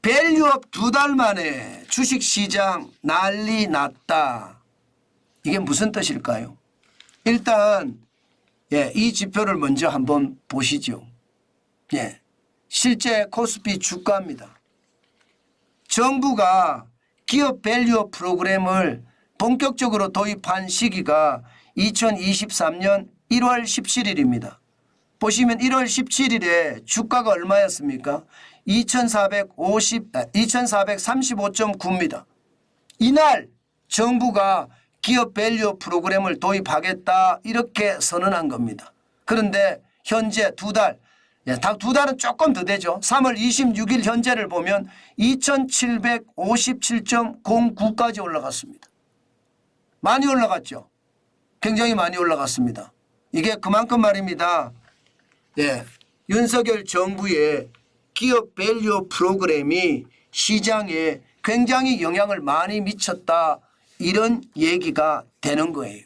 밸류업 2달 만에 주식시장 난리 났다. 이게 무슨 뜻일까요? 일단 이 지표를 먼저 한번 보시죠. 실제 코스피 주가입니다. 정부가 기업 밸류업 프로그램을 본격적으로 도입한 시기가 2023년 1월 17일입니다. 보시면 1월 17일에 주가가 얼마였습니까? 2435.9입니다. 이날 정부가 기업 밸류업 프로그램을 도입하겠다 이렇게 선언한 겁니다. 그런데 현재 2달, 딱 2달은 조금 더 되죠. 3월 26일 현재를 보면 2757.09까지 올라갔습니다. 많이 올라갔죠. 굉장히 많이 올라갔습니다. 이게 그만큼 말입니다. 윤석열 정부의 기업 밸류업 프로그램이 시장에 굉장히 영향을 많이 미쳤다 이런 얘기가 되는 거예요.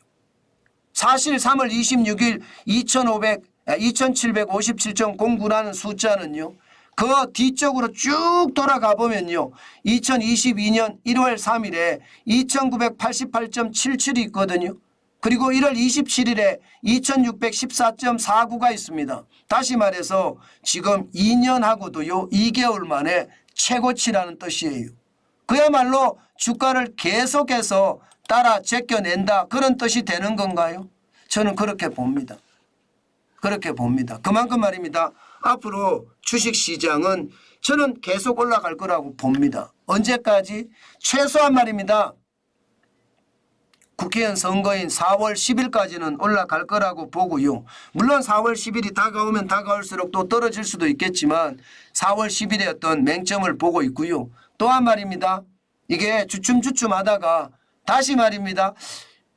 사실 3월 26일 2757.09라는 숫자는요. 그 뒤쪽으로 쭉 돌아가 보면요. 2022년 1월 3일에 2988.77이 있거든요. 그리고 1월 27일에 2614.49가 있습니다. 다시 말해서 지금 2년하고도요 2개월 만에 최고치라는 뜻이에요. 그야말로 주가를 계속해서 따라 제껴낸다 그런 뜻이 되는 건가요? 저는 그렇게 봅니다. 그렇게 봅니다. 그만큼 말입니다. 앞으로 주식시장은 저는 계속 올라갈 거라고 봅니다. 언제까지? 최소한 말입니다. 국회의원 선거인 4월 10일까지는 올라갈 거라고 보고요. 물론 4월 10일이 다가오면 다가올수록 또 떨어질 수도 있겠지만 4월 10일의 어떤 맹점을 보고 있고요. 또한 말입니다. 이게 주춤주춤 하다가 다시 말입니다.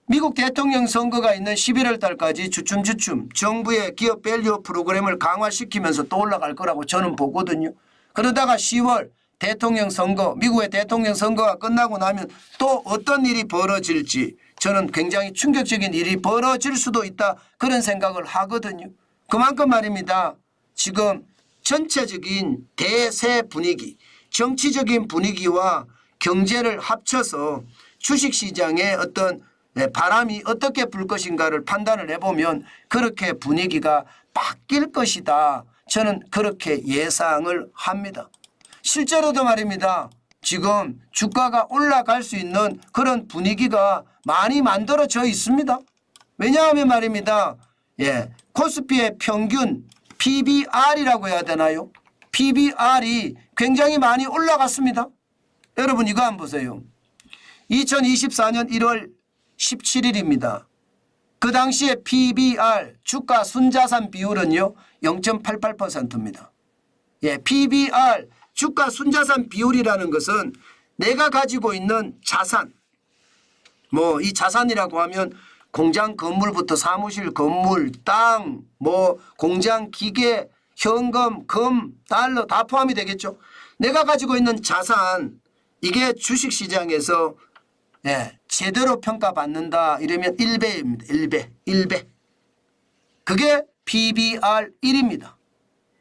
미국 대통령 선거가 있는 11월 달까지 주춤주춤 정부의 기업 밸류업 프로그램을 강화시키면서 또 올라갈 거라고 저는 보거든요. 그러다가 10월 대통령 선거, 미국의 대통령 선거가 끝나고 나면 또 어떤 일이 벌어질지 저는 굉장히 충격적인 일이 벌어질 수도 있다 그런 생각을 하거든요. 그만큼 말입니다. 지금 전체적인 대세 분위기, 정치적인 분위기와 경제를 합쳐서 주식시장의 어떤 바람이 어떻게 불 것인가를 판단을 해보면 그렇게 분위기가 바뀔 것이다. 저는 그렇게 예상을 합니다. 실제로도 말입니다. 지금 주가가 올라갈 수 있는 그런 분위기가 많이 만들어져 있습니다. 왜냐하면 말입니다. 코스피의 평균 PBR이라고 해야 되나요? PBR이 굉장히 많이 올라갔습니다. 여러분 이거 한번 보세요. 2024년 1월 17일입니다. 그 당시에 PBR 주가 순자산 비율은요 0.88%입니다. PBR 주가 순자산 비율이라는 것은 내가 가지고 있는 자산, 뭐 이 자산이라고 하면 공장 건물부터 사무실 건물, 땅, 뭐 공장 기계, 현금, 금, 달러 다 포함이 되겠죠. 내가 가지고 있는 자산 이게 주식시장에서 제대로 평가받는다 이러면 1배입니다. 1배. 그게 PBR1입니다.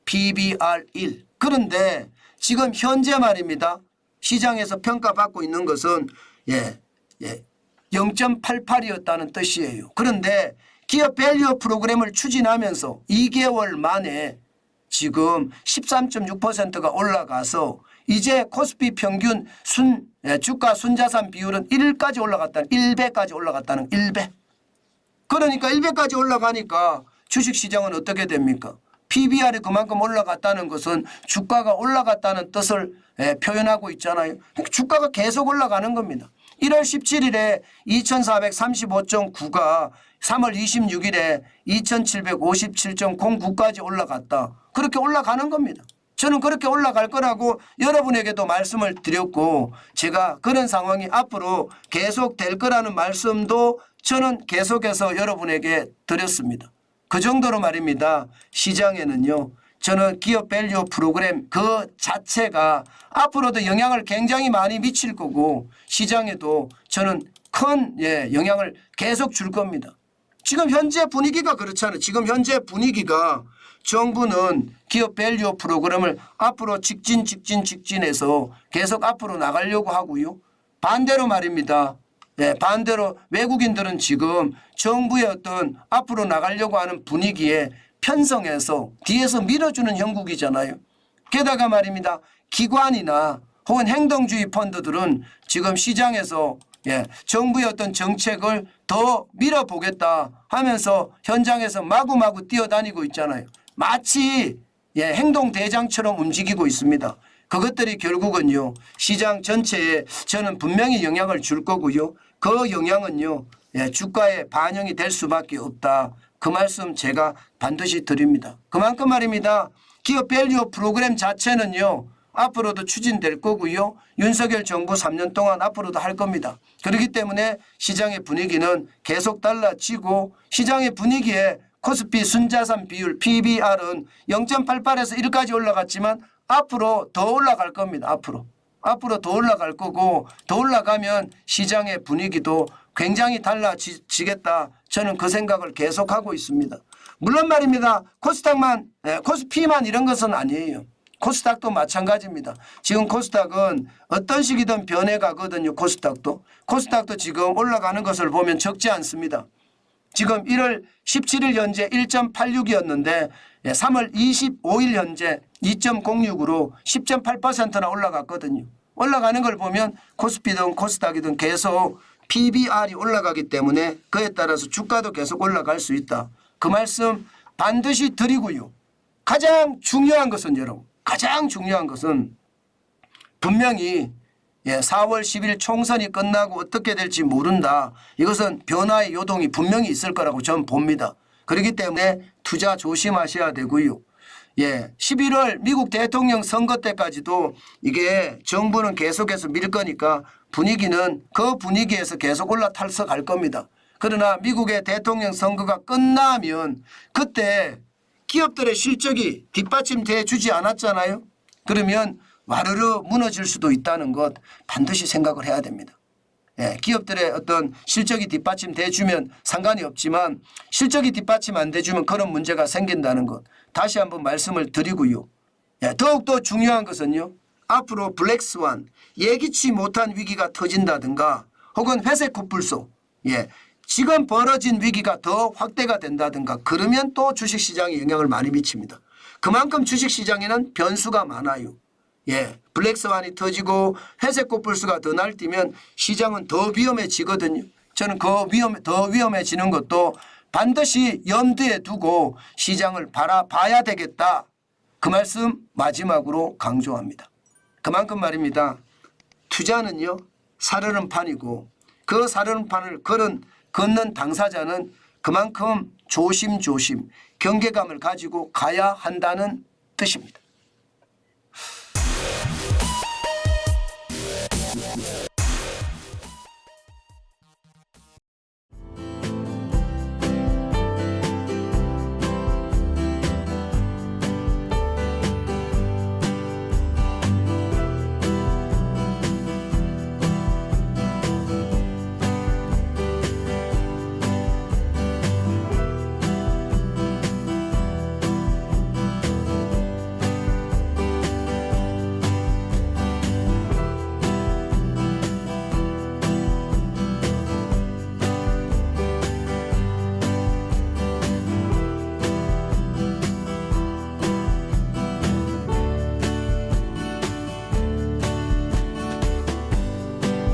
PBR1. 그런데 지금 현재 말입니다. 시장에서 평가받고 있는 것은 0.88이었다는 뜻이에요. 그런데 기업 밸류업 프로그램을 추진하면서 2개월 만에 지금 13.6%가 올라가서 이제 코스피 평균 주가 순자산 비율은 1까지 올라갔다는 1배까지 올라갔다는 1배. 그러니까 1배까지 올라가니까 주식시장은 어떻게 됩니까? PBR이 그만큼 올라갔다는 것은 주가가 올라갔다는 뜻을 표현하고 있잖아요. 주가가 계속 올라가는 겁니다. 1월 17일에 2435.9가 3월 26일에 2757.09까지 올라갔다. 그렇게 올라가는 겁니다. 저는 그렇게 올라갈 거라고 여러분에게도 말씀을 드렸고 제가 그런 상황이 앞으로 계속될 거라는 말씀도 저는 계속해서 여러분에게 드렸습니다. 그 정도로 말입니다. 시장에는요. 저는 기업 밸류 프로그램 그 자체가 앞으로도 영향을 굉장히 많이 미칠 거고 시장에도 저는 큰 영향을 계속 줄 겁니다. 지금 현재 분위기가 그렇잖아요. 지금 현재 분위기가 정부는 기업 밸류 프로그램을 앞으로 직진해서 계속 앞으로 나가려고 하고요. 반대로 말입니다. 네, 반대로 외국인들은 지금 정부의 어떤 앞으로 나가려고 하는 분위기에 편성해서 뒤에서 밀어주는 형국이잖아요. 게다가 말입니다. 기관이나 혹은 행동주의 펀드들은 지금 시장에서 정부의 어떤 정책을 더 밀어보겠다 하면서 현장에서 마구마구 뛰어다니고 있잖아요. 마치 행동대장처럼 움직이고 있습니다. 그것들이 결국은요 시장 전체에 저는 분명히 영향을 줄 거고요. 그 영향은요 주가에 반영이 될 수밖에 없다. 그 말씀 제가 반드시 드립니다. 그만큼 말입니다. 기업 밸류 프로그램 자체는요 앞으로도 추진될 거고요. 윤석열 정부 3년 동안 앞으로도 할 겁니다. 그렇기 때문에 시장의 분위기는 계속 달라지고 시장의 분위기에 코스피 순자산 비율 PBR은 0.88에서 1까지 올라갔지만 앞으로 더 올라갈 겁니다. 앞으로 더 올라갈 거고 더 올라가면 시장의 분위기도 굉장히 달라지겠다. 저는 그 생각을 계속하고 있습니다. 물론 말입니다. 코스피만 이런 것은 아니에요. 코스닥도 마찬가지입니다. 지금 코스닥은 어떤 식이든 변해가거든요. 코스닥도 지금 올라가는 것을 보면 적지 않습니다. 지금 1월 17일 현재 1.86이었는데 3월 25일 현재 2.06으로 10.8%나 올라갔거든요. 올라가는 걸 보면 코스피든 코스닥이든 계속 PBR이 올라가기 때문에 그에 따라서 주가도 계속 올라갈 수 있다. 그 말씀 반드시 드리고요. 가장 중요한 것은 여러분 가장 중요한 것은 분명히 4월 10일 총선이 끝나고 어떻게 될지 모른다. 이것은 변화의 요동이 분명히 있을 거라고 저는 봅니다. 그렇기 때문에 투자 조심하셔야 되고요. 11월 미국 대통령 선거 때까지도 이게 정부는 계속해서 밀 거니까 분위기는 그 분위기에서 계속 올라타서 갈 겁니다. 그러나 미국의 대통령 선거가 끝나면 그때 기업들의 실적이 뒷받침돼 주지 않았잖아요. 그러면 와르르 무너질 수도 있다는 것 반드시 생각을 해야 됩니다. 기업들의 어떤 실적이 뒷받침돼 주면 상관이 없지만 실적이 뒷받침 안 돼 주면 그런 문제가 생긴다는 것 다시 한번 말씀을 드리고요. 더욱더 중요한 것은요. 앞으로 블랙스완 예기치 못한 위기가 터진다든가 혹은 회색 코뿔소 지금 벌어진 위기가 더 확대가 된다든가 그러면 또 주식시장에 영향을 많이 미칩니다. 그만큼 주식시장에는 변수가 많아요. 블랙스완이 터지고 회색 코뿔소가 더 날뛰면 시장은 더 위험해지거든요. 저는 더 위험해지는 것도 반드시 염두에 두고 시장을 바라봐야 되겠다. 그 말씀 마지막으로 강조합니다. 그만큼 말입니다. 투자는요 사르는 판이고 그 사르는 판을 걷는 당사자는 그만큼 조심조심 경계감을 가지고 가야 한다는 뜻입니다.